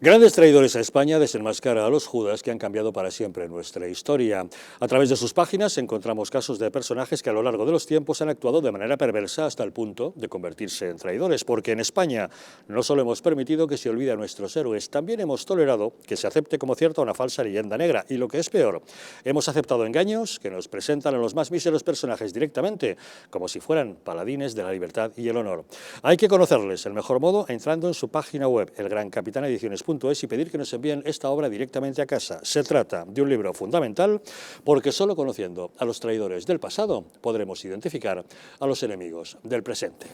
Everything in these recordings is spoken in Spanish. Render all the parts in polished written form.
Grandes traidores a España desenmascara a los judas que han cambiado para siempre nuestra historia. A través de sus páginas encontramos casos de personajes que a lo largo de los tiempos han actuado de manera perversa hasta el punto de convertirse en traidores, porque en España no solo hemos permitido que se olvide a nuestros héroes, también hemos tolerado que se acepte como cierta una falsa leyenda negra, y lo que es peor, hemos aceptado engaños que nos presentan a los más míseros personajes directamente, como si fueran paladines de la libertad y el honor. Hay que conocerles el mejor modo entrando en su página web, elgrancapitanediciones.es, y pedir que nos envíen esta obra directamente a casa. Se trata de un libro fundamental porque solo conociendo a los traidores del pasado podremos identificar a los enemigos del presente.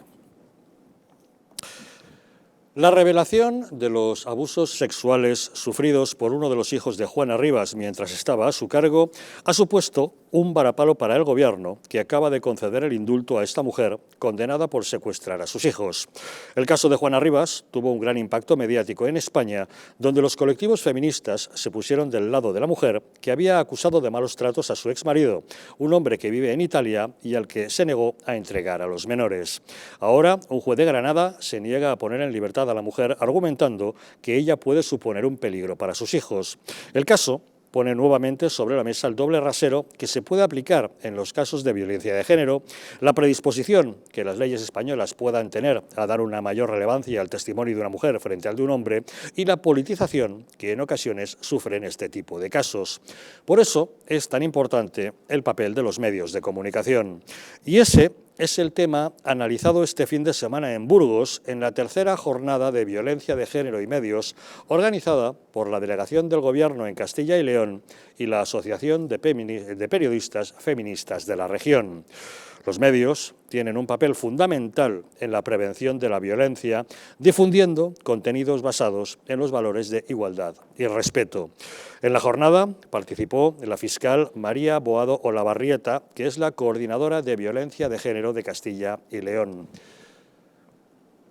La revelación de los abusos sexuales sufridos por uno de los hijos de Juana Rivas mientras estaba a su cargo ha supuesto un varapalo para el gobierno, que acaba de conceder el indulto a esta mujer condenada por secuestrar a sus hijos. El caso de Juana Rivas tuvo un gran impacto mediático en España, donde los colectivos feministas se pusieron del lado de la mujer que había acusado de malos tratos a su exmarido, un hombre que vive en Italia y al que se negó a entregar a los menores. Ahora, un juez de Granada se niega a poner en libertad a la mujer, argumentando que ella puede suponer un peligro para sus hijos. El caso pone nuevamente sobre la mesa el doble rasero que se puede aplicar en los casos de violencia de género, la predisposición que las leyes españolas puedan tener a dar una mayor relevancia al testimonio de una mujer frente al de un hombre y la politización que en ocasiones sufren este tipo de casos. Por eso es tan importante el papel de los medios de comunicación. Y ese es el tema analizado este fin de semana en Burgos, en la tercera jornada de violencia de género y medios, organizada por la Delegación del Gobierno en Castilla y León y la Asociación de Periodistas Feministas de la región. Los medios tienen un papel fundamental en la prevención de la violencia, difundiendo contenidos basados en los valores de igualdad y respeto. En la jornada participó la fiscal María Boado Olavarrieta, que es la coordinadora de violencia de género de Castilla y León.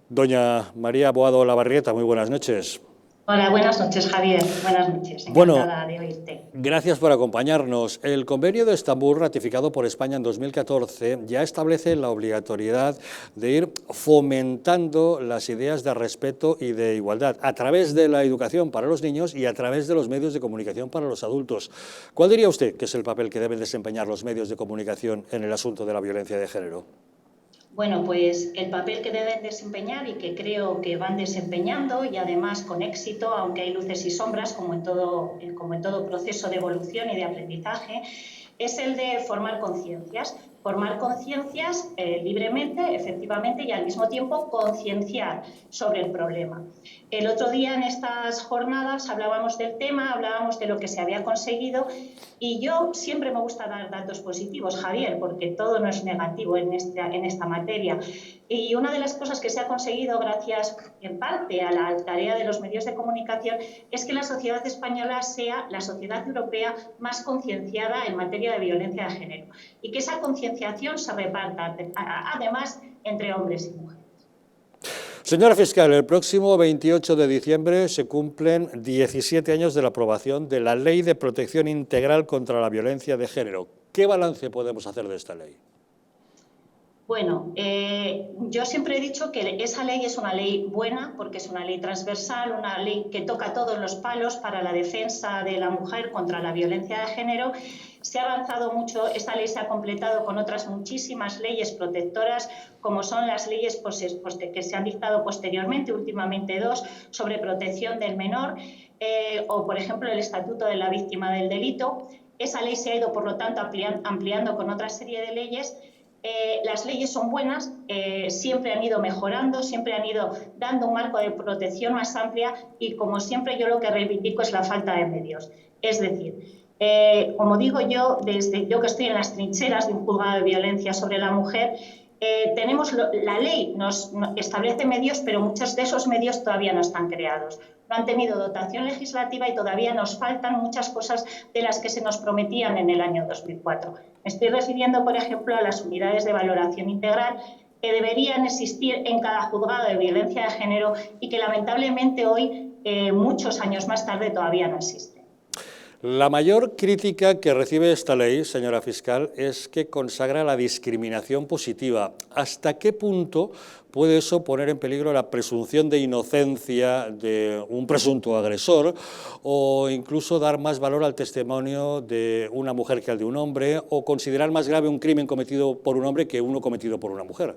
Doña María Boado Olavarrieta, muy buenas noches. Hola, buenas noches, Javier. Buenas noches, encantada de oírte. Gracias por acompañarnos. El Convenio de Estambul, ratificado por España en 2014, ya establece la obligatoriedad de ir fomentando las ideas de respeto y de igualdad a través de la educación para los niños y a través de los medios de comunicación para los adultos. ¿Cuál diría usted que es el papel que deben desempeñar los medios de comunicación en el asunto de la violencia de género? Bueno, pues el papel que deben desempeñar y que creo que van desempeñando, y además con éxito, aunque hay luces y sombras como en todo proceso de evolución y de aprendizaje, es el de formar conciencias libremente, efectivamente, y al mismo tiempo concienciar sobre el problema. El otro día en estas jornadas hablábamos del tema, hablábamos de lo que se había conseguido, y yo siempre me gusta dar datos positivos, Javier, porque todo no es negativo en esta materia. Y una de las cosas que se ha conseguido gracias en parte a la tarea de los medios de comunicación es que la sociedad española sea la sociedad europea más concienciada en materia de violencia de género y que esa concienciación se reparta además entre hombres y mujeres. Señora fiscal, el próximo 28 de diciembre se cumplen 17 años de la aprobación de la Ley de Protección Integral contra la Violencia de Género. ¿Qué balance podemos hacer de esta ley? Bueno, yo siempre he dicho que esa ley es una ley buena porque es una ley transversal, una ley que toca todos los palos para la defensa de la mujer contra la violencia de género. Se ha avanzado mucho, esta ley se ha completado con otras muchísimas leyes protectoras, como son las leyes que se han dictado posteriormente, últimamente dos, sobre protección del menor, o por ejemplo el Estatuto de la Víctima del Delito. Esa ley se ha ido, por lo tanto, ampliando con otra serie de leyes. Las leyes son buenas, siempre han ido mejorando, siempre han ido dando un marco de protección más amplia y, como siempre, yo lo que reivindico es la falta de medios. Es decir, como digo yo, desde yo que estoy en las trincheras de un juzgado de violencia sobre la mujer, la ley nos establece medios, pero muchos de esos medios todavía no están creados. No han tenido dotación legislativa y todavía nos faltan muchas cosas de las que se nos prometían en el año 2004. Me estoy refiriendo, por ejemplo, a las unidades de valoración integral que deberían existir en cada juzgado de violencia de género y que lamentablemente hoy, muchos años más tarde, todavía no existen. La mayor crítica que recibe esta ley, señora fiscal, es que consagra la discriminación positiva. ¿Hasta qué punto ¿puede eso poner en peligro la presunción de inocencia de un presunto agresor o incluso dar más valor al testimonio de una mujer que al de un hombre o considerar más grave un crimen cometido por un hombre que uno cometido por una mujer?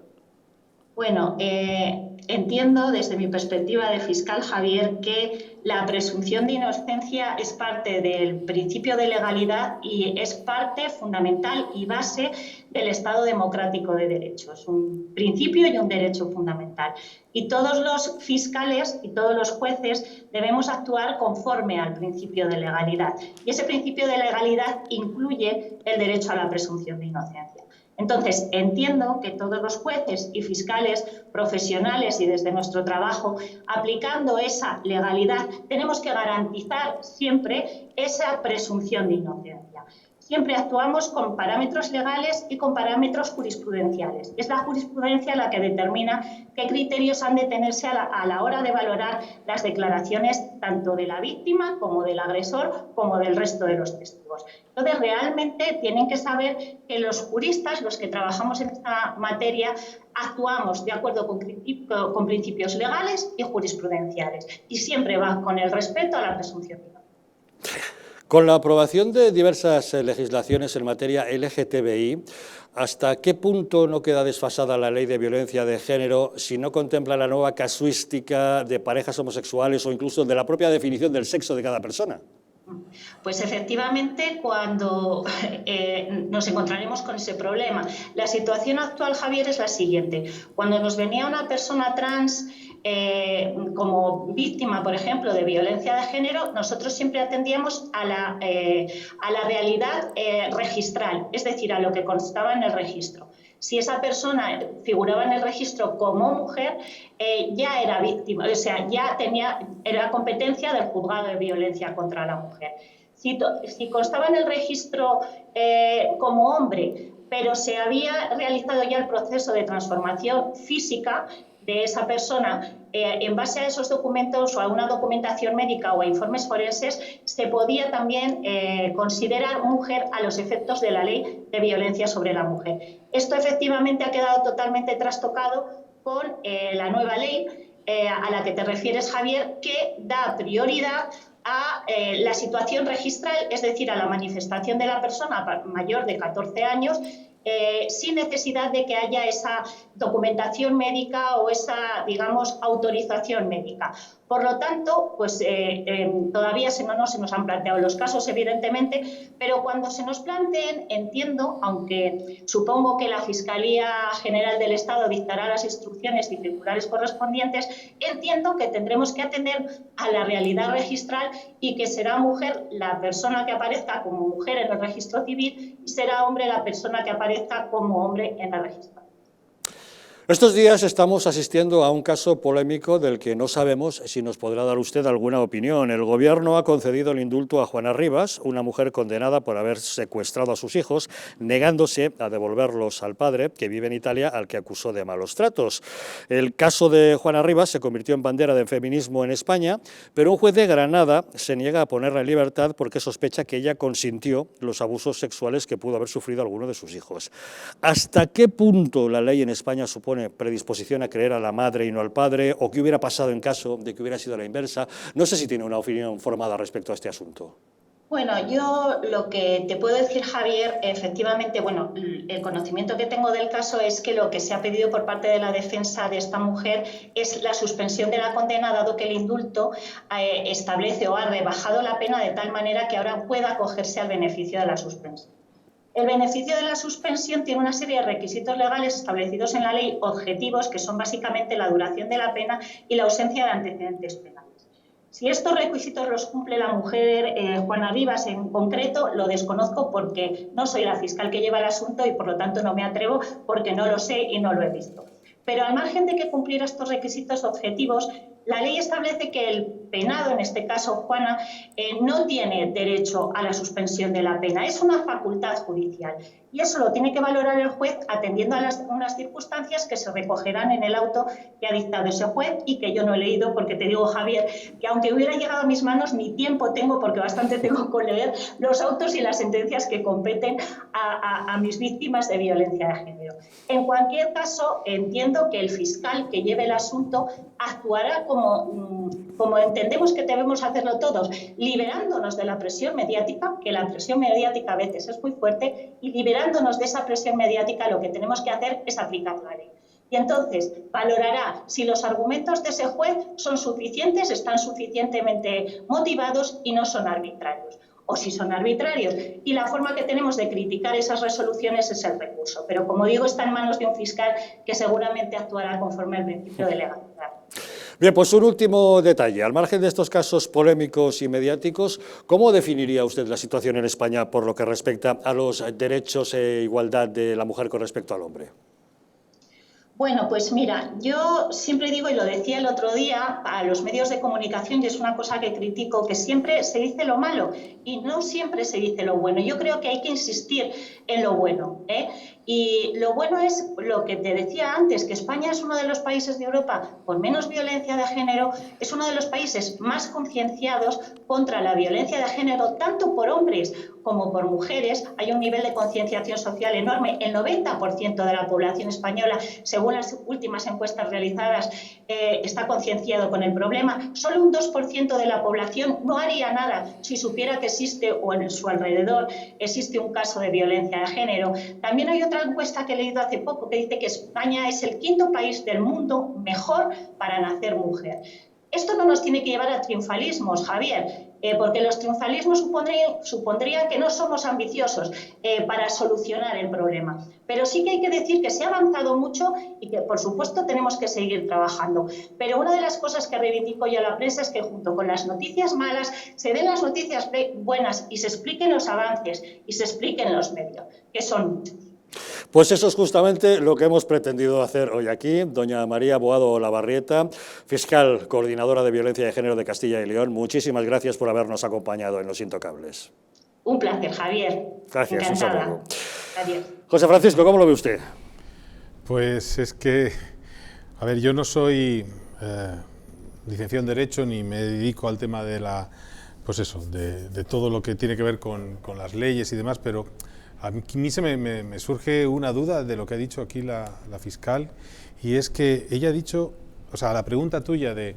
Bueno, entiendo desde mi perspectiva de fiscal, Javier, que la presunción de inocencia es parte del principio de legalidad y es parte fundamental y base del Estado democrático de derecho. Es un principio y un derecho fundamental. Y todos los fiscales y todos los jueces debemos actuar conforme al principio de legalidad. Y ese principio de legalidad incluye el derecho a la presunción de inocencia. Entonces, entiendo que todos los jueces y fiscales profesionales y desde nuestro trabajo, aplicando esa legalidad, tenemos que garantizar siempre esa presunción de inocencia. Siempre actuamos con parámetros legales y con parámetros jurisprudenciales. Es la jurisprudencia la que determina qué criterios han de tenerse a la hora de valorar las declaraciones tanto de la víctima como del agresor como del resto de los testigos. Entonces, realmente tienen que saber que los juristas, los que trabajamos en esta materia, actuamos de acuerdo con principios legales y jurisprudenciales y siempre va con el respeto a la presunción de inocencia. Con la aprobación de diversas legislaciones en materia LGTBI, ¿hasta qué punto no queda desfasada la ley de violencia de género si no contempla la nueva casuística de parejas homosexuales o incluso de la propia definición del sexo de cada persona? Pues efectivamente, cuando nos encontraremos con ese problema. La situación actual, Javier, es la siguiente. Cuando nos venía una persona trans como víctima, por ejemplo, de violencia de género, nosotros siempre atendíamos a la realidad registral, es decir, a lo que constaba en el registro. Si esa persona figuraba en el registro como mujer, ya era víctima, o sea, era competencia del juzgado de violencia contra la mujer. Si constaba en el registro como hombre, pero se había realizado ya el proceso de transformación física de esa persona, en base a esos documentos o a una documentación médica o a informes forenses, se podía también considerar mujer a los efectos de la ley de violencia sobre la mujer. Esto efectivamente ha quedado totalmente trastocado con la nueva ley a la que te refieres, Javier, que da prioridad a la situación registral, es decir, a la manifestación de la persona mayor de 14 años, sin necesidad de que haya esa documentación médica o esa, digamos, autorización médica. Por lo tanto, pues todavía no se nos han planteado los casos, evidentemente, pero cuando se nos planteen, entiendo, aunque supongo que la Fiscalía General del Estado dictará las instrucciones y circulares correspondientes, entiendo que tendremos que atender a la realidad registral y que será mujer la persona que aparezca como mujer en el registro civil y será hombre la persona que aparezca como hombre en el registro. Estos días estamos asistiendo a un caso polémico del que no sabemos si nos podrá dar usted alguna opinión. El Gobierno ha concedido el indulto a Juana Rivas, una mujer condenada por haber secuestrado a sus hijos, negándose a devolverlos al padre, que vive en Italia, al que acusó de malos tratos. El caso de Juana Rivas se convirtió en bandera del feminismo en España, pero un juez de Granada se niega a ponerla en libertad porque sospecha que ella consintió los abusos sexuales que pudo haber sufrido alguno de sus hijos. ¿Hasta qué punto la ley en España supone predisposición a creer a la madre y no al padre, o qué hubiera pasado en caso de que hubiera sido la inversa? No sé si tiene una opinión formada respecto a este asunto. Bueno, yo lo que te puedo decir, Javier, efectivamente, bueno, el conocimiento que tengo del caso es que lo que se ha pedido por parte de la defensa de esta mujer es la suspensión de la condena, dado que el indulto establece o ha rebajado la pena de tal manera que ahora pueda acogerse al beneficio de la suspensión. El beneficio de la suspensión tiene una serie de requisitos legales establecidos en la ley, objetivos, que son básicamente la duración de la pena y la ausencia de antecedentes penales. Si estos requisitos los cumple la mujer Juana Rivas en concreto, lo desconozco porque no soy la fiscal que lleva el asunto y por lo tanto no me atrevo porque no lo sé y no lo he visto. Pero al margen de que cumpliera estos requisitos objetivos, la ley establece que el penado, en este caso Juana, no tiene derecho a la suspensión de la pena. Es una facultad judicial y eso lo tiene que valorar el juez atendiendo a unas circunstancias que se recogerán en el auto que ha dictado ese juez y que yo no he leído porque te digo, Javier, que aunque hubiera llegado a mis manos ni tiempo tengo porque bastante tengo con leer los autos y las sentencias que competen a mis víctimas de violencia de género. género. En cualquier caso, entiendo que el fiscal que lleve el asunto actuará como entendemos que debemos hacerlo todos, liberándonos de la presión mediática, que la presión mediática a veces es muy fuerte, y liberándonos de esa presión mediática lo que tenemos que hacer es aplicar la ley. Y entonces valorará si los argumentos de ese juez son suficientes, están suficientemente motivados y no son arbitrarios. O si son arbitrarios. Y la forma que tenemos de criticar esas resoluciones es el recurso. Pero, como digo, está en manos de un fiscal que seguramente actuará conforme al principio de legalidad. Bien, pues un último detalle. Al margen de estos casos polémicos y mediáticos, ¿cómo definiría usted la situación en España por lo que respecta a los derechos e igualdad de la mujer con respecto al hombre? Bueno, pues mira, yo siempre digo, y lo decía el otro día a los medios de comunicación, y es una cosa que critico, que siempre se dice lo malo y no siempre se dice lo bueno. Yo creo que hay que insistir en lo bueno, ¿eh? Y lo bueno es lo que te decía antes, que España es uno de los países de Europa con menos violencia de género, es uno de los países más concienciados contra la violencia de género, tanto por hombres como por mujeres. Hay un nivel de concienciación social enorme. El 90% de la población española, según las últimas encuestas realizadas, está concienciado con el problema. Solo un 2% de la población no haría nada si supiera que existe o en su alrededor existe un caso de violencia de género. También hay otra encuesta que he leído hace poco que dice que España es el 5.º país del mundo mejor para nacer mujer. Esto no nos tiene que llevar a triunfalismos, Javier, porque los triunfalismos supondrían que no somos ambiciosos para solucionar el problema. Pero sí que hay que decir que se ha avanzado mucho y que, por supuesto, tenemos que seguir trabajando. Pero una de las cosas que reivindico yo a la prensa es que, junto con las noticias malas, se den las noticias buenas y se expliquen los avances y se expliquen los medios, que son muchos. Pues eso es justamente lo que hemos pretendido hacer hoy aquí. Doña María Boado Olavarrieta, fiscal coordinadora de violencia de género de Castilla y León, muchísimas gracias por habernos acompañado en Los Intocables. Un placer, Javier. Gracias, un saludo. Adiós. José Francisco, ¿cómo lo ve usted? Pues es que, a ver, yo no soy licenciado en Derecho ni me dedico al tema de pues eso, de todo lo que tiene que ver con las leyes y demás, pero a mí me surge una duda de lo que ha dicho aquí la fiscal, y es que ella ha dicho, o sea, la pregunta tuya de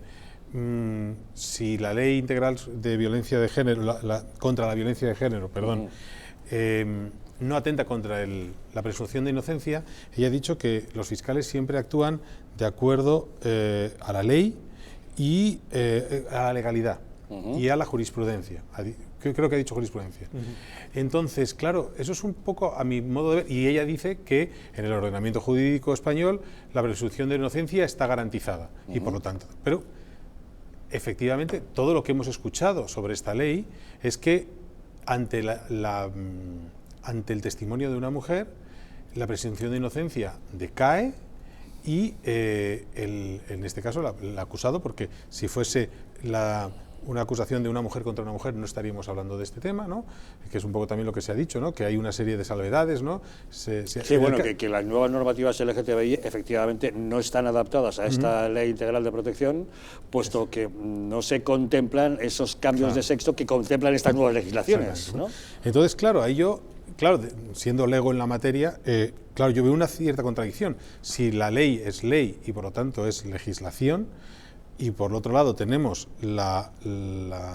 si la ley integral de violencia de género, contra la violencia de género, perdón, no atenta contra la presunción de inocencia, ella ha dicho que los fiscales siempre actúan de acuerdo a la ley y a la legalidad y a la jurisprudencia. Creo que ha dicho jurisprudencia. Entonces, claro, eso es un poco a mi modo de ver, y ella dice que en el ordenamiento jurídico español la presunción de inocencia está garantizada, y por lo tanto, pero efectivamente todo lo que hemos escuchado sobre esta ley es que ante ante el testimonio de una mujer la presunción de inocencia decae y en este caso el acusado, porque si fuese una acusación de una mujer contra una mujer no estaríamos hablando de este tema, ¿no? Que es un poco también lo que se ha dicho, ¿no? Que hay una serie de salvedades, ¿no? Sí, bueno, que las nuevas normativas LGTBI efectivamente no están adaptadas a esta ley integral de protección, puesto que no se contemplan esos cambios de sexo que contemplan estas nuevas legislaciones, ¿no? Entonces, claro, ahí yo, siendo lego en la materia, claro, yo veo una cierta contradicción. Si la ley es ley y por lo tanto es legislación, y por el otro lado tenemos la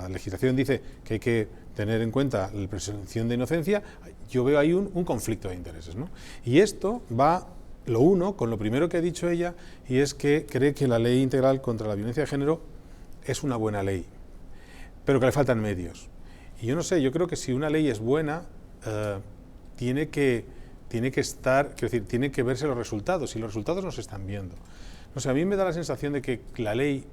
legislación dice que hay que tener en cuenta la presunción de inocencia, yo veo ahí un conflicto de intereses, ¿no? Y esto va, lo uno, con lo primero que ha dicho ella, y es que cree que la ley integral contra la violencia de género es una buena ley, pero que le faltan medios. Y yo no sé, yo creo que si una ley es buena, tiene que estar, quiero decir, tiene que verse los resultados, y los resultados no se están viendo. No sé, a mí me da la sensación de que la ley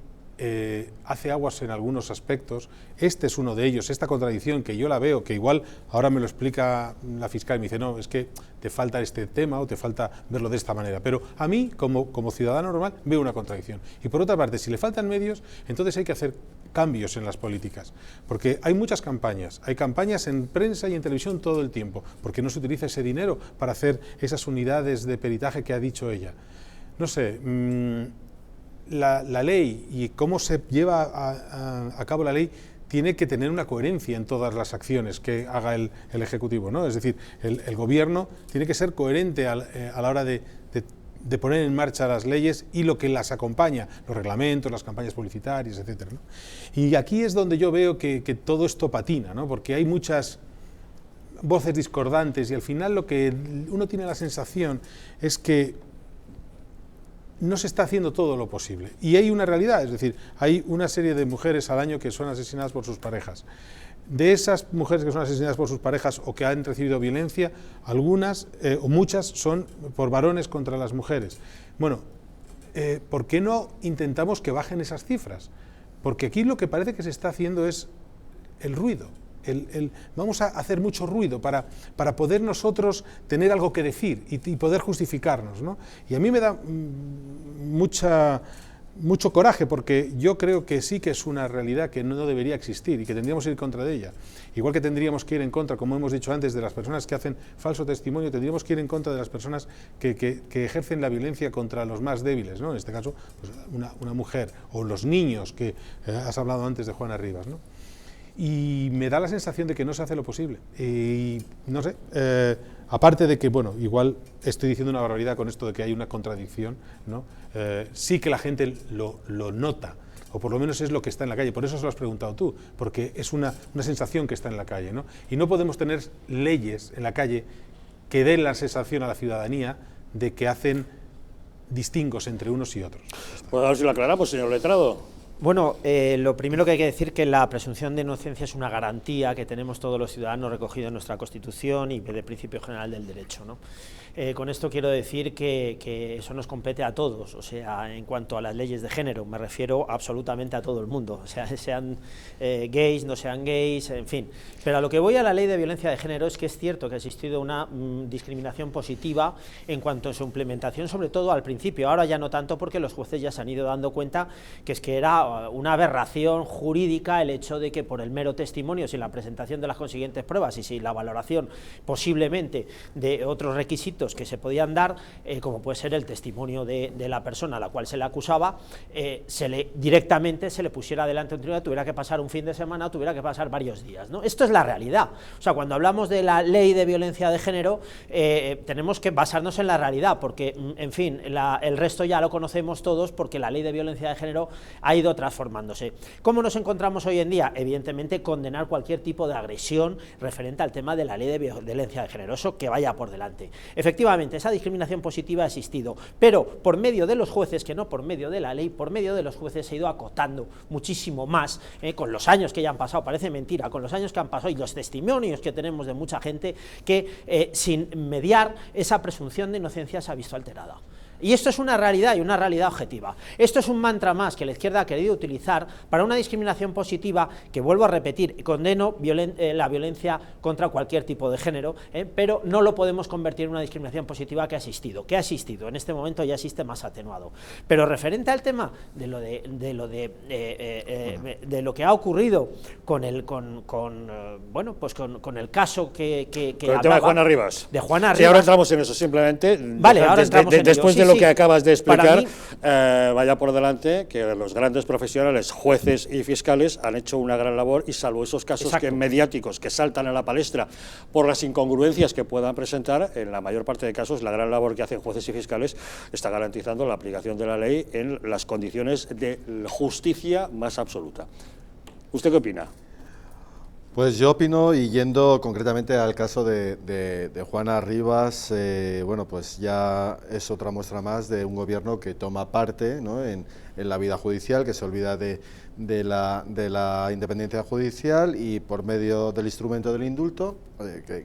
hace aguas en algunos aspectos. Este es uno de ellos, esta contradicción que yo la veo, que igual ahora me lo explica la fiscal y me dice, no, es que te falta este tema o te falta verlo de esta manera. Pero a mí, como ciudadano normal, veo una contradicción. Y por otra parte, si le faltan medios, entonces hay que hacer cambios en las políticas. Porque hay muchas campañas, hay campañas en prensa y en televisión todo el tiempo. ¿Por qué no se utiliza ese dinero para hacer esas unidades de peritaje que ha dicho ella? No sé, la ley y cómo se lleva a cabo la ley tiene que tener una coherencia en todas las acciones que haga el Ejecutivo, ¿no? Es decir, el Gobierno tiene que ser coherente a la hora de poner en marcha las leyes y lo que las acompaña, los reglamentos, las campañas publicitarias, etcétera, ¿no? Y aquí es donde yo veo que todo esto patina, ¿no? Porque hay muchas voces discordantes y al final lo que uno tiene la sensación es que no se está haciendo todo lo posible. Y hay una realidad, es decir, hay una serie de mujeres al año que son asesinadas por sus parejas. De esas mujeres que son asesinadas por sus parejas o que han recibido violencia, algunas o muchas son por varones contra las mujeres. Bueno, ¿por qué no intentamos que bajen esas cifras? Porque aquí lo que parece que se está haciendo es el ruido. Vamos a hacer mucho ruido para poder nosotros tener algo que decir y poder justificarnos, ¿no? Y a mí me da mucho coraje, porque yo creo que sí que es una realidad que no debería existir y que tendríamos que ir en contra de ella. Igual que tendríamos que ir en contra, como hemos dicho antes, de las personas que hacen falso testimonio, tendríamos que ir en contra de las personas que ejercen la violencia contra los más débiles, ¿no? En este caso, pues una mujer, o los niños, que has hablado antes de Juana Rivas, ¿no? Y me da la sensación de que no se hace lo posible. Y no sé, aparte de que, bueno, igual estoy diciendo una barbaridad con esto de que hay una contradicción, ¿no? Sí que la gente lo nota, o por lo menos es lo que está en la calle. Por eso se lo has preguntado tú, porque es una sensación que está en la calle, ¿no? Y no podemos tener leyes en la calle que den la sensación a la ciudadanía de que hacen distingos entre unos y otros. Pues a ver si lo aclaramos, señor letrado. Bueno, lo primero que hay que decir es que la presunción de inocencia es una garantía que tenemos todos los ciudadanos recogido en nuestra Constitución y del principio general del derecho, ¿no? Con esto quiero decir que eso nos compete a todos, o sea, en cuanto a las leyes de género, me refiero absolutamente a todo el mundo, o sea, sean gays, no sean gays, en fin. Pero a lo que voy a la ley de violencia de género es que es cierto que ha existido una discriminación positiva en cuanto a su implementación, sobre todo al principio, ahora ya no tanto porque los jueces ya se han ido dando cuenta que es que era una aberración jurídica el hecho de que por el mero testimonio, sin la presentación de las consiguientes pruebas y sin la valoración posiblemente de otros requisitos que se podían dar, como puede ser el testimonio de la persona a la cual se le acusaba, directamente se le pusiera delante un tribunal, tuviera que pasar un fin de semana, tuviera que pasar varios días, ¿no? Esto es la realidad. O sea, cuando hablamos de la ley de violencia de género, tenemos que basarnos en la realidad, porque, en fin, el resto ya lo conocemos todos, porque la ley de violencia de género ha ido transformándose. ¿Cómo nos encontramos hoy en día? Evidentemente, condenar cualquier tipo de agresión referente al tema de la ley de violencia de género, eso que vaya por delante. Efectivamente, esa discriminación positiva ha existido, pero por medio de los jueces, que no por medio de la ley, por medio de los jueces se ha ido acotando muchísimo más, con los años que ya han pasado, parece mentira, con los años que han pasado y los testimonios que tenemos de mucha gente que sin mediar esa presunción de inocencia se ha visto alterada. Y esto es una realidad y una realidad objetiva. Esto es un mantra más que la izquierda ha querido utilizar para una discriminación positiva que, vuelvo a repetir, condeno la violencia contra cualquier tipo de género, pero no lo podemos convertir en una discriminación positiva que ha existido, en este momento ya existe más atenuado. Pero referente al tema de lo que ha ocurrido con el caso que con el tema de Juana Rivas. De Juana Rivas. Sí, ahora entramos en eso, simplemente. Vale, ahora entramos en después ello. de lo que acabas de explicar, mí, vaya por delante que los grandes profesionales, jueces y fiscales, han hecho una gran labor y, salvo esos casos mediáticos que saltan a la palestra por las incongruencias que puedan presentar, en la mayor parte de casos la gran labor que hacen jueces y fiscales está garantizando la aplicación de la ley en las condiciones de justicia más absoluta. ¿Usted qué opina? Pues yo opino, y yendo concretamente al caso de Juana Rivas, bueno, pues ya es otra muestra más de un gobierno que toma parte, ¿no?, en la vida judicial, que se olvida de la independencia judicial y por medio del instrumento del indulto,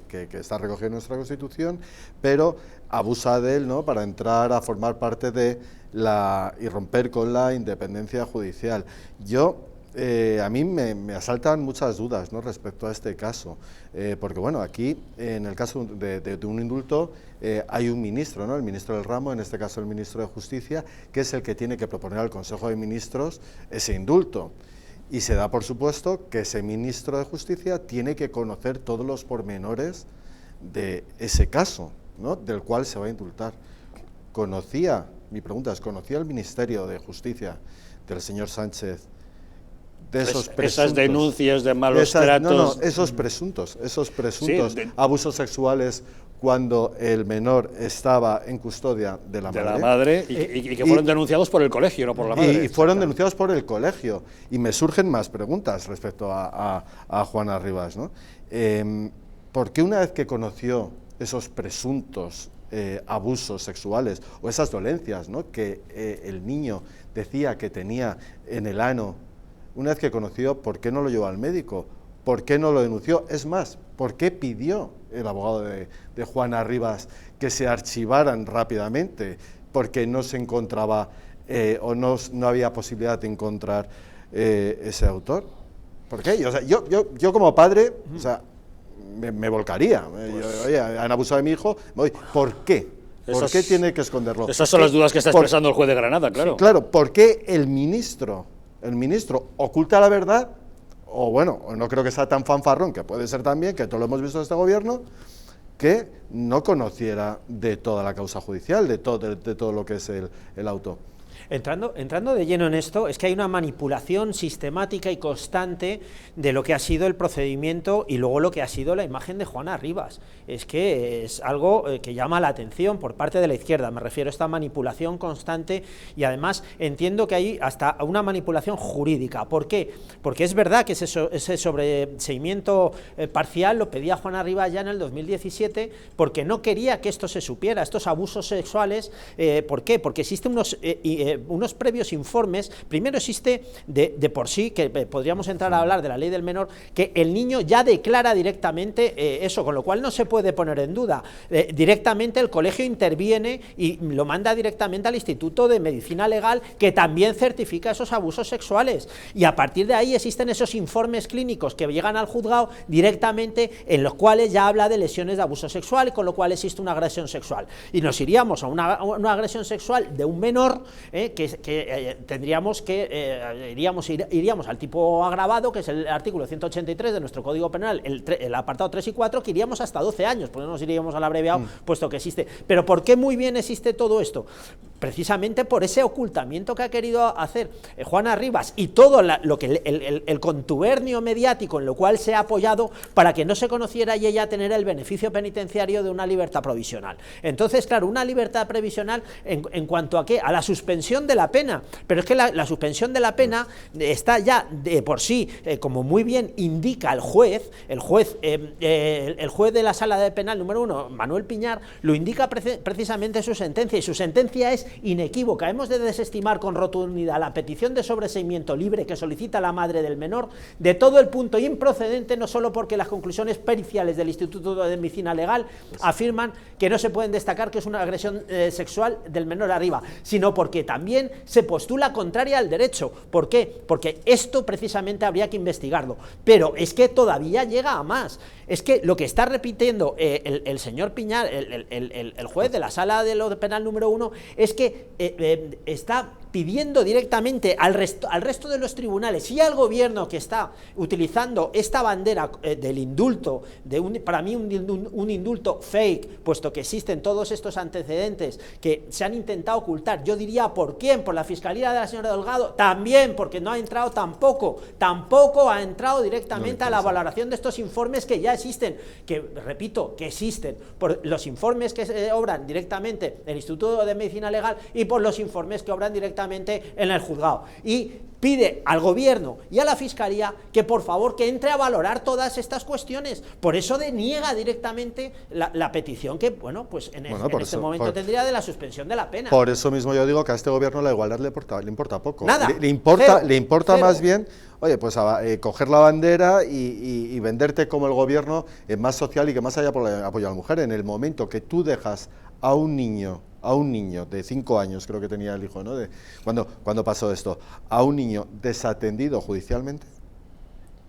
que está recogido en nuestra Constitución, pero abusa de él, ¿no?, para entrar a formar parte de y romper con la independencia judicial. A mí me asaltan muchas dudas, ¿no?, respecto a este caso, porque bueno, aquí en el caso de un indulto hay un ministro, ¿no?, el ministro del ramo, en este caso el ministro de Justicia, que es el que tiene que proponer al Consejo de Ministros ese indulto. Y se da por supuesto que ese ministro de Justicia tiene que conocer todos los pormenores de ese caso, ¿no?, del cual se va a indultar. Mi pregunta es, ¿conocía el Ministerio de Justicia del señor Sánchez de esos presuntos. Esas denuncias de malos tratos. Esos presuntos sí, abusos sexuales cuando el menor estaba en custodia de la madre. Y que fueron denunciados por el colegio, no por la madre. Y fueron denunciados por el colegio. Y me surgen más preguntas respecto a Juana Rivas, ¿no? ¿Por qué una vez que conoció esos presuntos abusos sexuales o esas dolencias, ¿no?, que el niño decía que tenía en el ano, una vez que conoció, ¿por qué no lo llevó al médico? ¿Por qué no lo denunció? Es más, ¿por qué pidió el abogado de Juana Rivas que se archivaran rápidamente? Porque no se encontraba o no había posibilidad de encontrar ese autor. ¿Por qué? O sea, yo como padre, o sea, me volcaría. Oye, han abusado de mi hijo, ¿por qué? ¿Por qué tiene que esconderlo? Esas son las dudas que está expresando el juez de Granada, claro. Sí, claro, ¿por qué el ministro oculta la verdad? O bueno, no creo que sea tan fanfarrón, que puede ser también, que todo lo hemos visto de este gobierno, que no conociera de toda la causa judicial, de todo lo que es el auto. Entrando de lleno en esto, es que hay una manipulación sistemática y constante de lo que ha sido el procedimiento y luego lo que ha sido la imagen de Juana Rivas. Es que es algo que llama la atención por parte de la izquierda, me refiero a esta manipulación constante, y además entiendo que hay hasta una manipulación jurídica. ¿Por qué? Porque es verdad que ese sobreseimiento parcial lo pedía Juana Rivas ya en el 2017 porque no quería que esto se supiera, estos abusos sexuales. ¿Por qué? Porque existen unos previos informes. Primero existe de por sí, que podríamos entrar a hablar de la ley del menor, que el niño ya declara directamente eso, con lo cual no se puede poner en duda. Directamente el colegio interviene y lo manda directamente al Instituto de Medicina Legal, que también certifica esos abusos sexuales, y a partir de ahí existen esos informes clínicos que llegan al juzgado directamente, en los cuales ya habla de lesiones de abuso sexual, con lo cual existe una agresión sexual, y nos iríamos a una agresión sexual de un menor, tendríamos que iríamos al tipo agravado, que es el artículo 183 de nuestro Código Penal, el apartado 3 y 4, que iríamos hasta 12 años, porque no nos iríamos al abreviado, puesto que existe. Pero ¿por qué muy bien existe todo esto? Precisamente por ese ocultamiento que ha querido hacer Juana Rivas y todo lo que el contubernio mediático en lo cual se ha apoyado para que no se conociera y ella tener el beneficio penitenciario de una libertad provisional. Entonces, claro, una libertad provisional en cuanto a ¿qué? A la suspensión de la pena, pero es que la suspensión de la pena está ya de por sí, como muy bien indica el juez de la Sala de Penal número 1, Manuel Piñar, lo indica precisamente su sentencia, y su sentencia es inequívoca. Hemos de desestimar con rotundidad la petición de sobreseimiento libre que solicita la madre del menor de todo el punto improcedente, no solo porque las conclusiones periciales del Instituto de Medicina Legal afirman que no se pueden destacar que es una agresión sexual del menor arriba, sino porque también se postula contraria al derecho. ¿Por qué? Porque esto precisamente habría que investigarlo, pero es que todavía llega a más. Es que lo que está repitiendo el señor Piñar, el juez de la Sala de lo Penal número 1, es que está pidiendo directamente al resto de los tribunales y al gobierno que está utilizando esta bandera del indulto, para mí un indulto fake, puesto que existen todos estos antecedentes que se han intentado ocultar. Yo diría, ¿por quién? Por la Fiscalía de la señora Delgado, también porque no ha entrado tampoco ha entrado directamente a la valoración de estos informes que ya existen, que repito, que existen, por los informes que obran directamente en el Instituto de Medicina Legal y por los informes que obran directamente en el juzgado, y pide al gobierno y a la Fiscalía que por favor que entre a valorar todas estas cuestiones. Por eso deniega directamente la petición que, bueno, pues en este momento tendría de la suspensión de la pena. Por eso mismo yo digo que a este gobierno la igualdad le importa poco. Nada. Le importa más bien, oye, pues coger la bandera y venderte como el gobierno más social y que más haya por el apoyo a la mujer. En el momento que tú dejas a un niño de 5 años, creo que tenía el hijo, ¿no? Cuando pasó esto, a un niño desatendido judicialmente,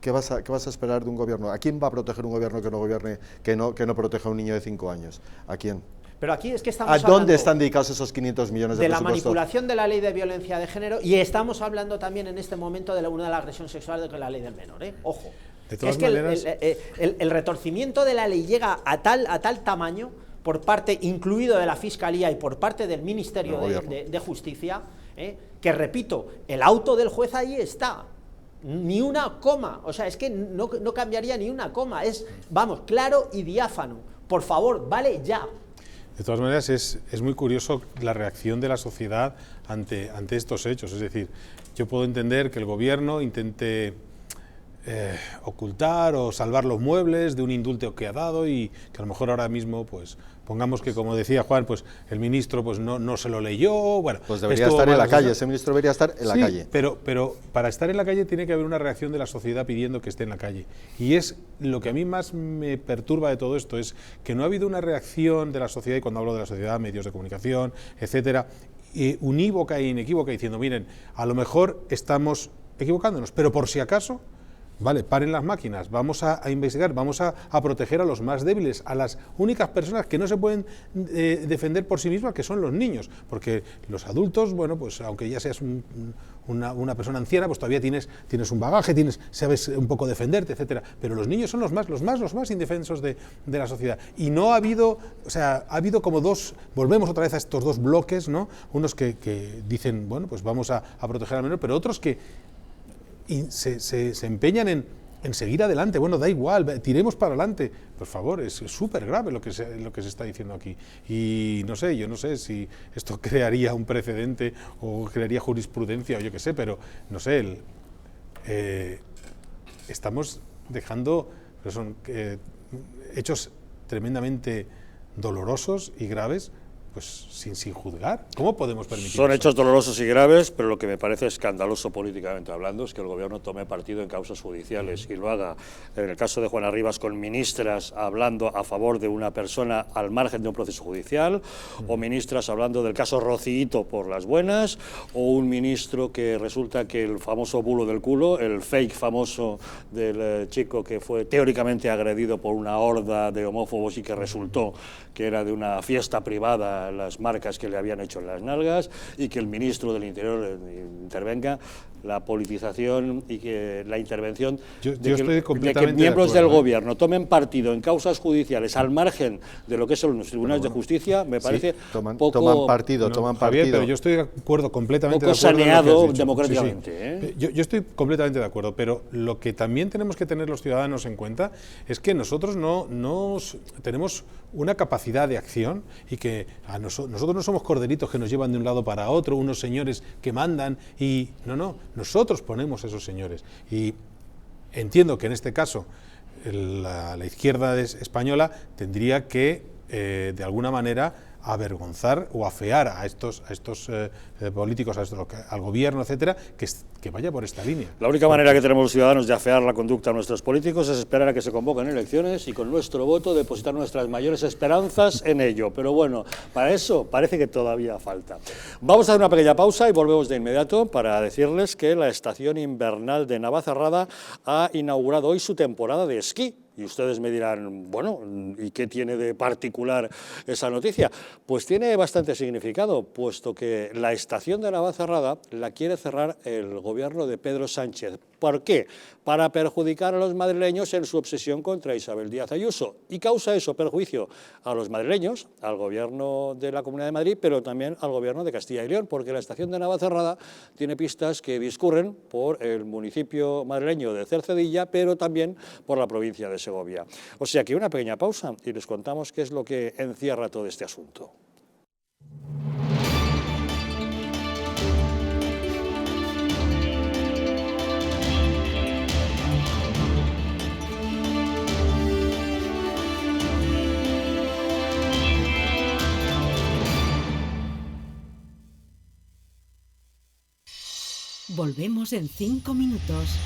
¿qué vas a esperar de un gobierno? ¿A quién va a proteger un gobierno que no gobierne, que no proteja a un niño de 5 años? ¿A quién? Pero aquí es que estamos ¿A dónde están dedicados esos 500 millones de presupuesto? La manipulación de la ley de violencia de género, y estamos hablando también en este momento de una de la agresión sexual de la ley del menor, ojo. De todas maneras, maneras, el retorcimiento de la ley llega a tal tamaño, por parte incluido de la Fiscalía y por parte del Ministerio de Justicia, que repito, el auto del juez ahí está. Ni una coma, o sea, es que no cambiaría ni una coma, es, vamos, claro y diáfano. Por favor, vale ya. De todas maneras, es muy curioso la reacción de la sociedad ante estos hechos. Es decir, yo puedo entender que el gobierno intente ocultar o salvar los muebles de un indulto que ha dado y que a lo mejor ahora mismo, pues, pongamos que, como decía Juan, pues el ministro pues no se lo leyó. Bueno, pues debería estar en la calle, ese ministro debería estar en la calle. Pero para estar en la calle tiene que haber una reacción de la sociedad pidiendo que esté en la calle. Y es lo que a mí más me perturba de todo esto, es que no ha habido una reacción de la sociedad, y cuando hablo de la sociedad, medios de comunicación, etcétera, unívoca e inequívoca, diciendo, miren, a lo mejor estamos equivocándonos, pero por si acaso, vale, paren las máquinas, vamos a investigar, vamos a proteger a los más débiles, a las únicas personas que no se pueden defender por sí mismas, que son los niños, porque los adultos, bueno, pues aunque ya seas una persona anciana, pues todavía tienes un bagaje, sabes un poco defenderte, etcétera, pero los niños son los más indefensos de la sociedad. Y no ha habido, o sea, ha habido como volvemos otra vez a estos dos bloques, ¿no? Unos que dicen, bueno, pues vamos a proteger al menor, pero otros que se empeñan en seguir adelante. Bueno, da igual, tiremos para adelante. Por favor, es súper grave lo que se está diciendo aquí. Y no sé, yo no sé si esto crearía un precedente o crearía jurisprudencia o yo qué sé, pero no sé, estamos dejando, pero son hechos tremendamente dolorosos y graves, pues sin juzgar. ¿Cómo podemos permitir Son eso? hechos dolorosos y graves, pero lo que me parece escandaloso políticamente hablando es que el gobierno tome partido en causas judiciales y lo haga, en el caso de Juana Rivas, con ministras hablando a favor de una persona al margen de un proceso judicial, o ministras hablando del caso Rocíito por las buenas, o un ministro que resulta que el famoso bulo del culo, el fake famoso del chico que fue teóricamente agredido por una horda de homófobos y que resultó que era de una fiesta privada las marcas que le habían hecho en las nalgas, y que el ministro del Interior intervenga, la politización y que la intervención de que miembros del gobierno tomen partido en causas judiciales al margen de lo que son los tribunales de justicia, me parece toman poco partido. Javier, pero yo estoy de acuerdo, completamente poco de acuerdo saneado democráticamente. Sí. Yo estoy completamente de acuerdo, pero lo que también tenemos que tener los ciudadanos en cuenta es que nosotros no tenemos una capacidad de acción y que nosotros no somos corderitos que nos llevan de un lado para otro, unos señores que mandan y nosotros ponemos a esos señores. Y entiendo que en este caso la izquierda española tendría que de alguna manera avergonzar o afear a estos políticos, al gobierno, etcétera, que vaya por esta línea. La única manera que tenemos los ciudadanos de afear la conducta a nuestros políticos es esperar a que se convoquen elecciones y con nuestro voto depositar nuestras mayores esperanzas en ello. Pero bueno, para eso parece que todavía falta. Vamos a hacer una pequeña pausa y volvemos de inmediato para decirles que la estación invernal de Navacerrada ha inaugurado hoy su temporada de esquí. Y ustedes me dirán, bueno, ¿y qué tiene de particular esa noticia? Pues tiene bastante significado, puesto que la estación de Navacerrada la quiere cerrar el gobierno de Pedro Sánchez. ¿Por qué? Para perjudicar a los madrileños en su obsesión contra Isabel Díaz Ayuso. Y causa eso perjuicio a los madrileños, al gobierno de la Comunidad de Madrid, pero también al gobierno de Castilla y León, porque la estación de Navacerrada tiene pistas que discurren por el municipio madrileño de Cercedilla, pero también por la provincia de Segovia. O sea que una pequeña pausa y les contamos qué es lo que encierra todo este asunto. Volvemos en 5 minutos.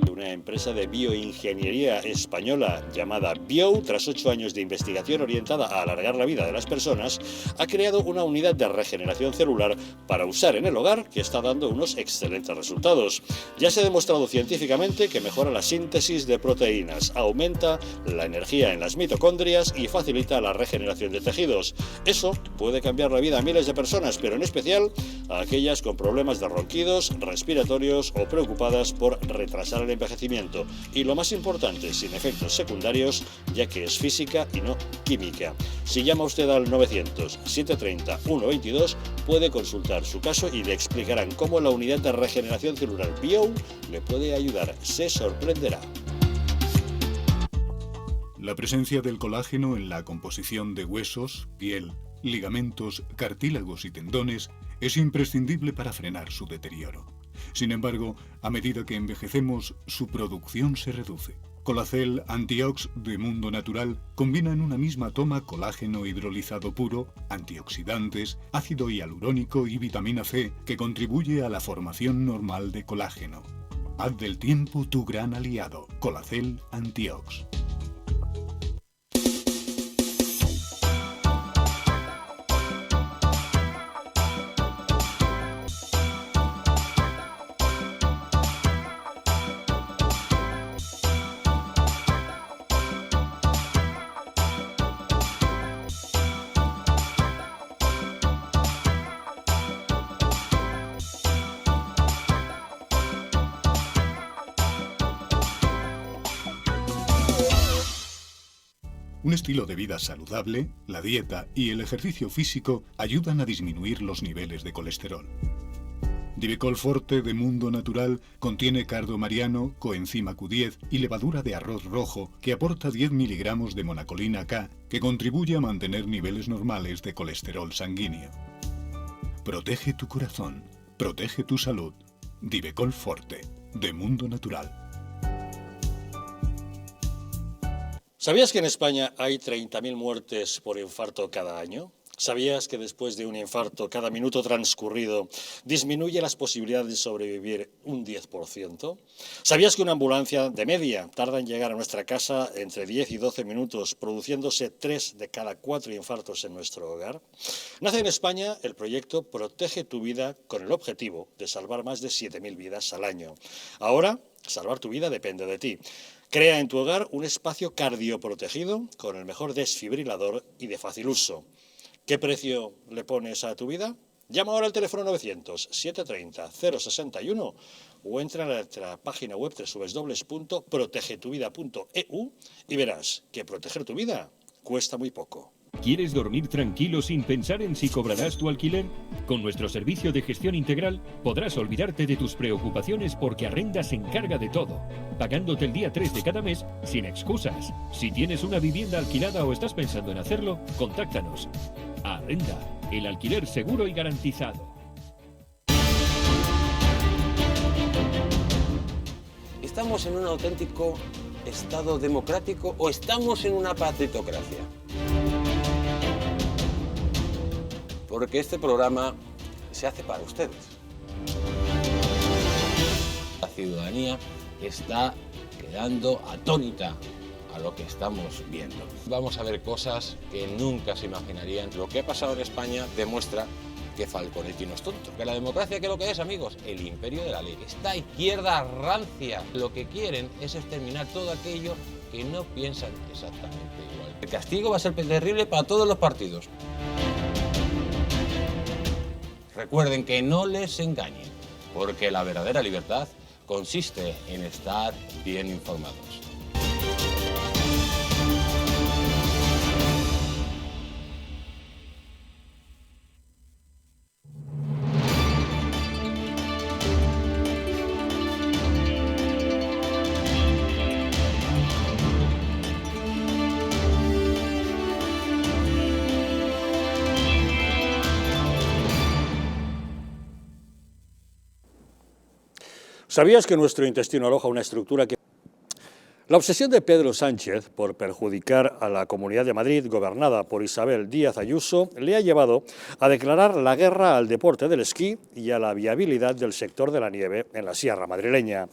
Una empresa de bioingeniería española llamada Bio, tras 8 años de investigación orientada a alargar la vida de las personas, ha creado una unidad de regeneración celular para usar en el hogar que está dando unos excelentes resultados. Ya se ha demostrado científicamente que mejora la síntesis de proteínas, aumenta la energía en las mitocondrias y facilita la regeneración de tejidos. Eso puede cambiar la vida a miles de personas, pero en especial a aquellas con problemas de ronquidos, respiratorios o preocupadas por retrasar el envejecimiento. crecimiento y, lo más importante, sin efectos secundarios, ya que es física y no química. Si llama usted al 900-730-122, puede consultar su caso y le explicarán cómo la unidad de regeneración celular Bio le puede ayudar. Se sorprenderá. La presencia del colágeno en la composición de huesos, piel, ligamentos, cartílagos y tendones es imprescindible para frenar su deterioro. Sin embargo, a medida que envejecemos, su producción se reduce. Colacel Antiox de Mundo Natural combina en una misma toma colágeno hidrolizado puro, antioxidantes, ácido hialurónico y vitamina C, que contribuye a la formación normal de colágeno. Haz del tiempo tu gran aliado. Colacel Antiox. Un estilo de vida saludable, la dieta y el ejercicio físico ayudan a disminuir los niveles de colesterol. Divecol Forte de Mundo Natural contiene cardo mariano, coenzima Q10 y levadura de arroz rojo que aporta 10 miligramos de monacolina K que contribuye a mantener niveles normales de colesterol sanguíneo. Protege tu corazón, protege tu salud. Divecol Forte de Mundo Natural. ¿Sabías que en España hay 30.000 muertes por infarto cada año? ¿Sabías que después de un infarto, cada minuto transcurrido disminuye las posibilidades de sobrevivir un 10%? ¿Sabías que una ambulancia de media tarda en llegar a nuestra casa entre 10 y 12 minutos, produciéndose 3 de cada 4 infartos en nuestro hogar? Nace en España el proyecto Protege tu Vida con el objetivo de salvar más de 7.000 vidas al año. Ahora, salvar tu vida depende de ti. Crea en tu hogar un espacio cardioprotegido con el mejor desfibrilador y de fácil uso. ¿Qué precio le pones a tu vida? Llama ahora al teléfono 900-730-061 o entra a nuestra página web www.protegetuvida.eu y verás que proteger tu vida cuesta muy poco. ¿Quieres dormir tranquilo sin pensar en si cobrarás tu alquiler? Con nuestro servicio de gestión integral podrás olvidarte de tus preocupaciones porque Arrenda se encarga de todo, pagándote el día 3 de cada mes sin excusas. Si tienes una vivienda alquilada o estás pensando en hacerlo, contáctanos. Arrenda, el alquiler seguro y garantizado. ¿Estamos en un auténtico Estado democrático o estamos en una partitocracia? Porque este programa se hace para ustedes. La ciudadanía está quedando atónita a lo que estamos viendo. Vamos a ver cosas que nunca se imaginarían. Lo que ha pasado en España demuestra que Falconetti no es tonto. Que la democracia, ¿qué es lo que es, amigos? El imperio de la ley. Esta izquierda rancia lo que quieren es exterminar todo aquello que no piensan exactamente igual. El castigo va a ser terrible para todos los partidos. Recuerden que no les engañen, porque la verdadera libertad consiste en estar bien informados. ¿Sabías que nuestro intestino aloja una estructura que... La obsesión de Pedro Sánchez por perjudicar a la Comunidad de Madrid, gobernada por Isabel Díaz Ayuso, le ha llevado a declarar la guerra al deporte del esquí y a la viabilidad del sector de la nieve en la sierra madrileña.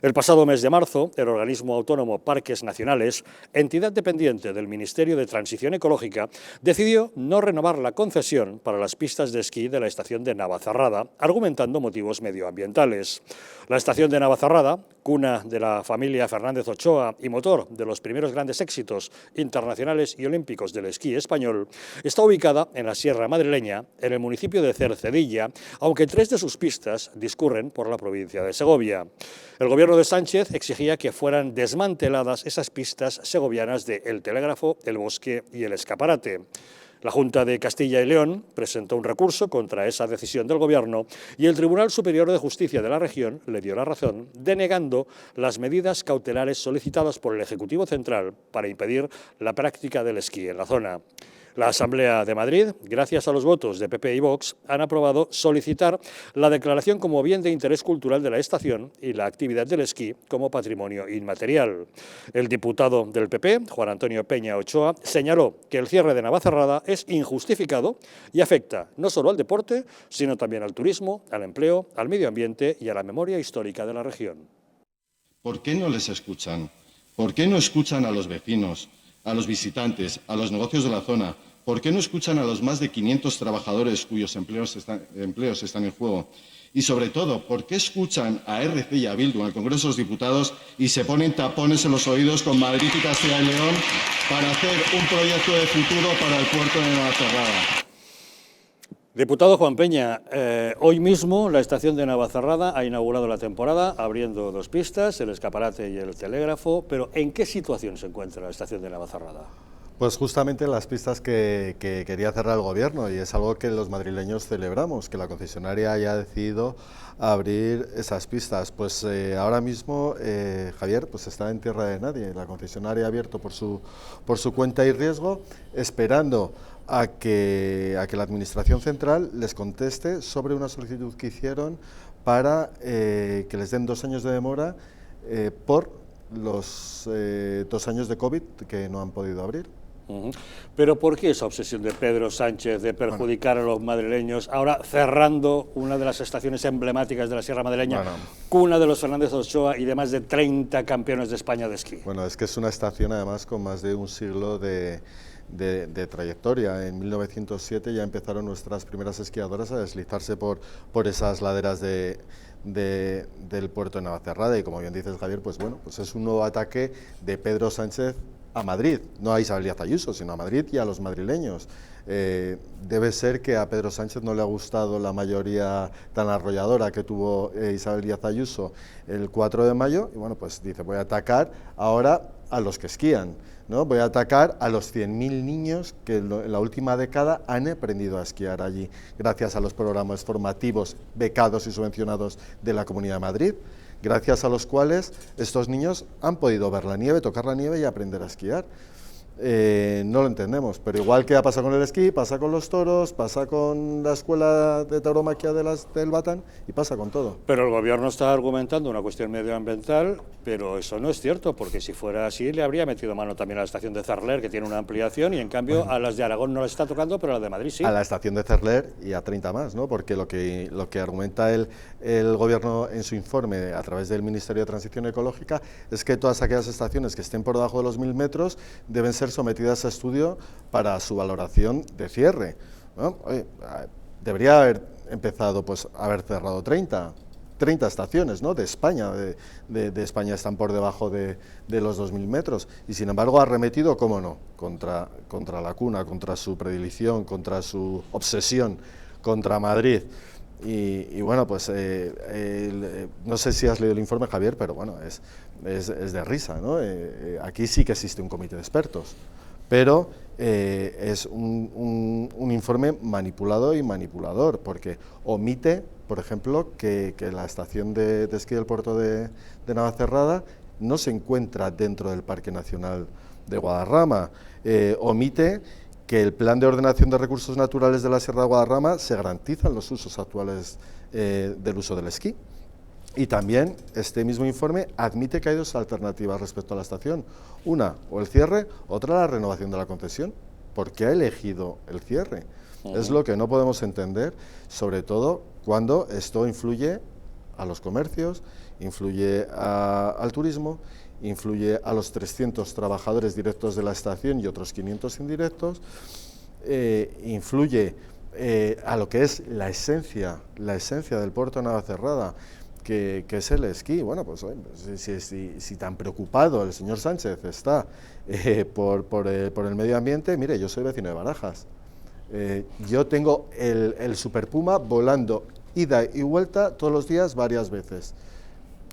El pasado mes de marzo, el organismo autónomo Parques Nacionales, entidad dependiente del Ministerio de Transición Ecológica, decidió no renovar la concesión para las pistas de esquí de la estación de Navacerrada, argumentando motivos medioambientales. La estación de Navacerrada cuna de la familia Fernández Ochoa y motor de los primeros grandes éxitos internacionales y olímpicos del esquí español, está ubicada en la Sierra Madrileña, en el municipio de Cercedilla, aunque 3 de sus pistas discurren por la provincia de Segovia. El gobierno de Sánchez exigía que fueran desmanteladas esas pistas segovianas de El Telégrafo, El Bosque y El Escaparate. La Junta de Castilla y León presentó un recurso contra esa decisión del Gobierno y el Tribunal Superior de Justicia de la región le dio la razón, denegando las medidas cautelares solicitadas por el Ejecutivo Central para impedir la práctica del esquí en la zona. La Asamblea de Madrid, gracias a los votos de PP y Vox, han aprobado solicitar la declaración como bien de interés cultural de la estación y la actividad del esquí como patrimonio inmaterial. El diputado del PP, Juan Antonio Peña Ochoa, señaló que el cierre de Navacerrada es injustificado y afecta no solo al deporte, sino también al turismo, al empleo, al medio ambiente y a la memoria histórica de la región. ¿Por qué no les escuchan? ¿Por qué no escuchan a los vecinos, a los visitantes, a los negocios de la zona? ¿Por qué no escuchan a los más de 500 trabajadores cuyos empleos están en juego? Y sobre todo, ¿por qué escuchan a RC y a Bildu en el Congreso de los Diputados y se ponen tapones en los oídos con Madrid y Castilla y León para hacer un proyecto de futuro para el puerto de Navacerrada? Diputado Juan Peña, hoy mismo la estación de Navacerrada ha inaugurado la temporada abriendo 2 pistas, El Escaparate y El Telégrafo, pero ¿en qué situación se encuentra la estación de Navacerrada? Pues justamente las pistas que quería cerrar el Gobierno, y es algo que los madrileños celebramos, que la concesionaria haya decidido abrir esas pistas. Pues ahora mismo, Javier, pues está en tierra de nadie. La concesionaria ha abierto por su cuenta y riesgo, esperando a que la Administración Central les conteste sobre una solicitud que hicieron para que les den 2 años de demora por los 2 años de COVID que no han podido abrir. Pero ¿por qué esa obsesión de Pedro Sánchez de perjudicar a los madrileños, ahora cerrando una de las estaciones emblemáticas de la Sierra Madrileña, cuna de los Fernández Ochoa y de más de 30 campeones de España de esquí? Bueno, es que es una estación además con más de un siglo de trayectoria. En 1907 ya empezaron nuestras primeras esquiadoras a deslizarse por esas laderas del puerto de Navacerrada, y como bien dices, Javier, pues bueno, pues es un nuevo ataque de Pedro Sánchez a Madrid, no a Isabel Díaz Ayuso, sino a Madrid y a los madrileños. Debe ser que a Pedro Sánchez no le ha gustado la mayoría tan arrolladora que tuvo Isabel Díaz Ayuso el 4 de mayo, y bueno, pues dice, voy a atacar ahora a los que esquían, ¿no? Voy a atacar a los 100.000 niños que en la última década han aprendido a esquiar allí, gracias a los programas formativos becados y subvencionados de la Comunidad de Madrid, gracias a los cuales estos niños han podido ver la nieve, tocar la nieve y aprender a esquiar. No lo entendemos, pero igual que ha pasado con el esquí, pasa con los toros, pasa con la escuela de tauromaquia del Batán y pasa con todo. Pero el Gobierno está argumentando una cuestión medioambiental, pero eso no es cierto, porque si fuera así le habría metido mano también a la estación de Cerler, que tiene una ampliación, y en cambio a las de Aragón no les está tocando, pero a la de Madrid sí. A la estación de Cerler y a 30 más, ¿no? Porque lo que argumenta el Gobierno en su informe a través del Ministerio de Transición Ecológica es que todas aquellas estaciones que estén por debajo de los 1.000 metros deben ser sometidas a estudio para su valoración de cierre, ¿no? Debería haber empezado, pues, haber cerrado 30 estaciones, ¿no? De España, de España están por debajo de los 2.000 metros, y sin embargo ha arremetido, cómo no, contra la cuna, contra su predilección, contra su obsesión, contra Madrid. Y bueno, pues no sé si has leído el informe, Javier, pero bueno, es de risa, ¿no? Aquí sí que existe un comité de expertos, pero es un informe manipulado y manipulador, porque omite, por ejemplo, que la estación de esquí del puerto de Navacerrada no se encuentra dentro del Parque Nacional de Guadarrama, omite que el plan de ordenación de recursos naturales de la Sierra de Guadarrama se garantizan los usos actuales del uso del esquí. Y también este mismo informe admite que hay 2 alternativas respecto a la estación. Una, o el cierre, otra la renovación de la concesión. ¿Por qué ha elegido el cierre? Es lo que no podemos entender, sobre todo cuando esto influye a los comercios, influye al turismo, influye a los 300 trabajadores directos de la estación y otros 500 indirectos, influye a lo que es la esencia del puerto de Navacerrada, que es el esquí. Bueno, pues si tan preocupado el señor Sánchez está por el medio ambiente, mire, yo soy vecino de Barajas. Yo tengo el Super Puma volando ida y vuelta todos los días varias veces.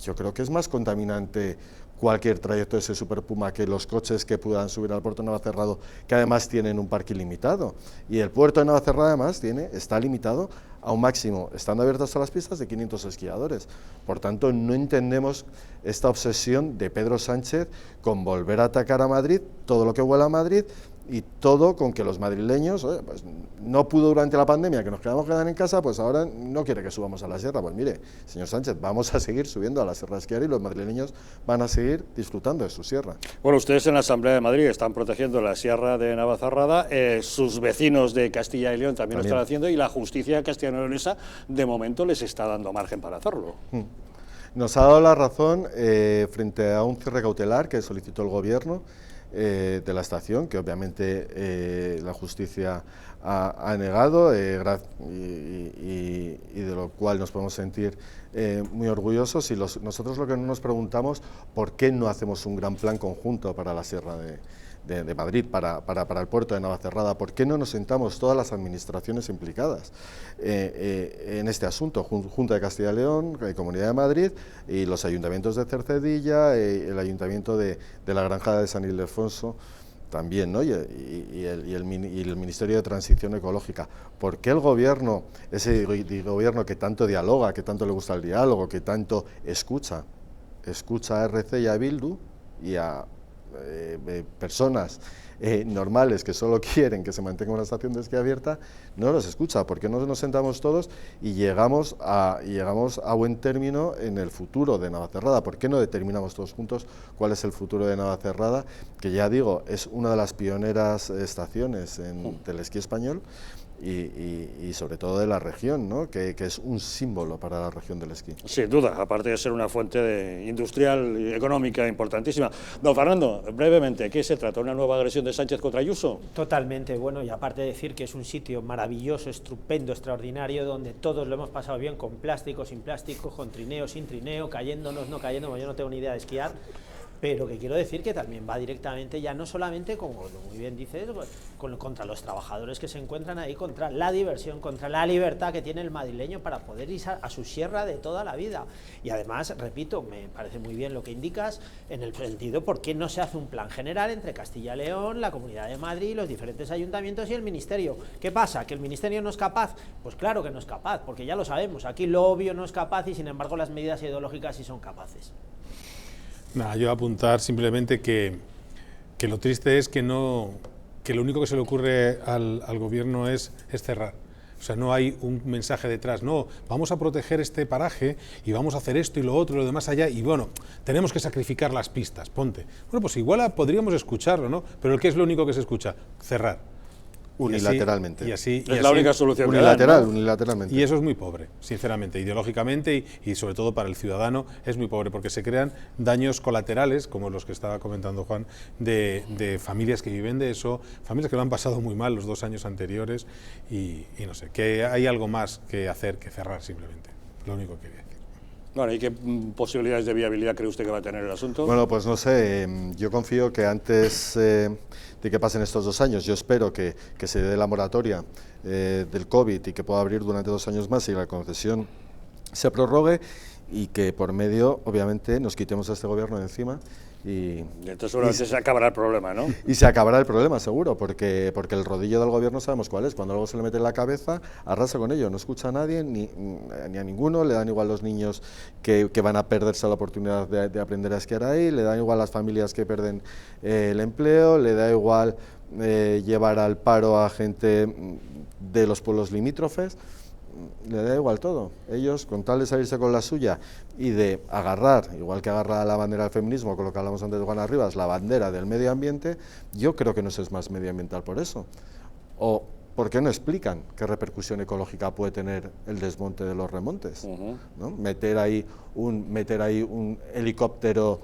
Yo creo que es más contaminante cualquier trayecto de ese Super Puma que los coches que puedan subir al puerto de Navacerrado, que además tienen un parque ilimitado. Y el puerto de Navacerrado además está limitado a un máximo, estando abiertas todas las pistas, de 500 esquiadores. Por tanto, no entendemos esta obsesión de Pedro Sánchez con volver a atacar a Madrid, todo lo que huela a Madrid, y todo con que los madrileños, pues no pudo durante la pandemia, que nos quedamos en casa, pues ahora no quiere que subamos a la sierra. Pues mire, señor Sánchez, vamos a seguir subiendo a la sierra a esquiar y los madrileños van a seguir disfrutando de su sierra. Bueno, ustedes en la Asamblea de Madrid están protegiendo la sierra de Navacerrada, sus vecinos de Castilla y León también lo están haciendo, y la justicia castellano-leonesa de momento les está dando margen para hacerlo. Nos ha dado la razón frente a un cierre cautelar que solicitó el Gobierno de la estación, que obviamente la justicia ha negado, y de lo cual nos podemos sentir muy orgullosos. Y nosotros lo que nos preguntamos, ¿por qué no hacemos un gran plan conjunto para la Sierra de Madrid, para el puerto de Navacerrada? ¿Por qué no nos sentamos todas las administraciones implicadas en este asunto? Junta de Castilla y León, Comunidad de Madrid y los ayuntamientos de Cercedilla, el ayuntamiento de la Granja de San Ildefonso también, ¿no? y el Ministerio de Transición Ecológica. ¿Por qué el Gobierno, ese Gobierno que tanto dialoga, que tanto le gusta el diálogo, que tanto escucha a RC y a Bildu y a personas normales que solo quieren que se mantenga una estación de esquí abierta, no los escucha? ¿Por qué no nos sentamos todos y llegamos a buen término en el futuro de Navacerrada? ¿Por qué no determinamos todos juntos cuál es el futuro de Navacerrada, que ya digo, es una de las pioneras estaciones del esquí español y sobre todo de la región, ¿no? que es un símbolo para la región del esquí? Sin duda, aparte de ser una fuente industrial y económica importantísima. Don Fernando, brevemente, ¿qué se trata? ¿Una nueva agresión de Sánchez contra Ayuso? Totalmente, bueno, y aparte de decir que es un sitio maravilloso, estupendo, extraordinario, donde todos lo hemos pasado bien, con plástico, sin plástico, con trineo, sin trineo, cayéndonos, no cayéndonos, yo no tengo ni idea de esquiar. Pero que quiero decir que también va directamente, ya no solamente, como muy bien dices, contra los trabajadores que se encuentran ahí, contra la diversión, contra la libertad que tiene el madrileño para poder ir a su sierra de toda la vida. Y además, repito, me parece muy bien lo que indicas, en el sentido, ¿por qué no se hace un plan general entre Castilla y León, la Comunidad de Madrid, los diferentes ayuntamientos y el Ministerio? ¿Qué pasa? ¿Que el Ministerio no es capaz? Pues claro que no es capaz, porque ya lo sabemos, aquí lo obvio no es capaz y sin embargo las medidas ideológicas sí son capaces. Nada, yo apuntar simplemente que lo triste es que lo único que se le ocurre al gobierno es cerrar. O sea, no hay un mensaje detrás, no, vamos a proteger este paraje y vamos a hacer esto y lo otro y lo demás allá, y bueno, tenemos que sacrificar las pistas, ponte. Bueno, pues igual podríamos escucharlo, ¿no? Pero ¿qué es lo único que se escucha? Cerrar. Unilateralmente. Es la única solución unilateralmente. Y eso es muy pobre, sinceramente, ideológicamente y sobre todo para el ciudadano es muy pobre, porque se crean daños colaterales, como los que estaba comentando Juan, de familias que viven de eso, familias que lo han pasado muy mal los 2 años anteriores y no sé, que hay algo más que hacer que cerrar simplemente, lo único que quería decir. Bueno, ¿y qué posibilidades de viabilidad cree usted que va a tener el asunto? Bueno, pues no sé, yo confío que antes de que pasen estos 2 años, yo espero que se dé la moratoria del COVID y que pueda abrir durante 2 años más y la concesión se prorrogue y que por medio, obviamente, nos quitemos a este gobierno de encima. Y entonces seguramente se acabará el problema, ¿no? Y se acabará el problema, seguro, porque el rodillo del gobierno sabemos cuál es. Cuando algo se le mete en la cabeza, arrasa con ello, no escucha a nadie, ni a ninguno, le dan igual los niños que van a perderse la oportunidad de aprender a esquiar ahí, le dan igual las familias que pierden el empleo, le da igual llevar al paro a gente de los pueblos limítrofes. Le da igual todo. Ellos, con tal de salirse con la suya y de agarrar, igual que agarra la bandera del feminismo, con lo que hablamos antes de Juan Arribas, la bandera del medio ambiente, yo creo que no se es más medioambiental por eso. O, ¿por qué no explican qué repercusión ecológica puede tener el desmonte de los remontes? ¿No? Meter ahí un helicóptero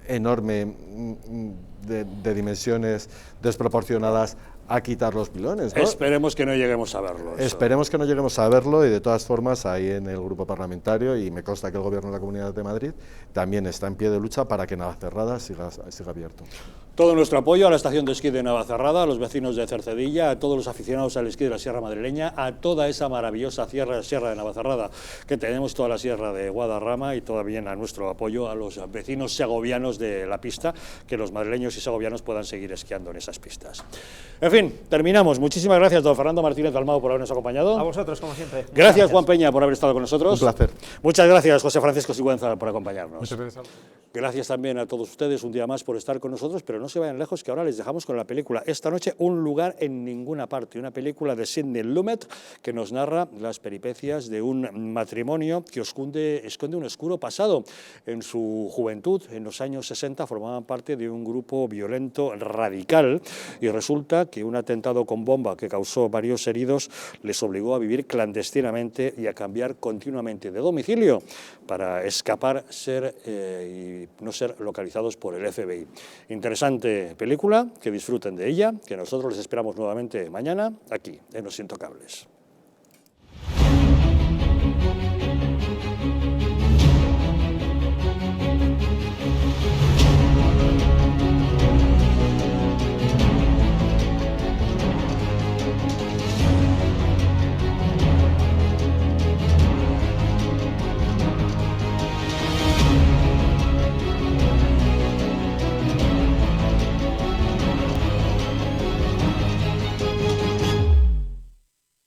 enorme de dimensiones desproporcionadas a quitar los pilones, ¿no? Esperemos que no lleguemos a verlo. Esperemos que no lleguemos a verlo, y de todas formas ahí en el grupo parlamentario, y me consta que el Gobierno de la Comunidad de Madrid también está en pie de lucha para que Navacerrada siga abierto. Todo nuestro apoyo a la estación de esquí de Navacerrada, a los vecinos de Cercedilla, a todos los aficionados al esquí de la Sierra Madrileña, a toda esa maravillosa sierra de Navacerrada que tenemos, toda la sierra de Guadarrama, y también a nuestro apoyo a los vecinos segovianos de la pista, que los madrileños y segovianos puedan seguir esquiando en esas pistas. En fin, terminamos. Muchísimas gracias, don Fernando Martínez Dalmau, por habernos acompañado. A vosotros, como siempre. Gracias, Juan Peña, por haber estado con nosotros. Un placer. Muchas gracias, José Francisco Sigüenza, por acompañarnos. Muchas gracias. Gracias también a todos ustedes un día más por estar con nosotros, pero no se vayan lejos, que ahora les dejamos con la película Esta noche, un lugar en ninguna parte, una película de Sidney Lumet que nos narra las peripecias de un matrimonio que esconde un oscuro pasado. En su juventud, en los años 60, formaban parte de un grupo violento radical, y resulta que un atentado con bomba que causó varios heridos les obligó a vivir clandestinamente y a cambiar continuamente de domicilio para escapar y no ser localizados por el FBI. Interesante película, que disfruten de ella, que nosotros les esperamos nuevamente mañana aquí en Los Intocables.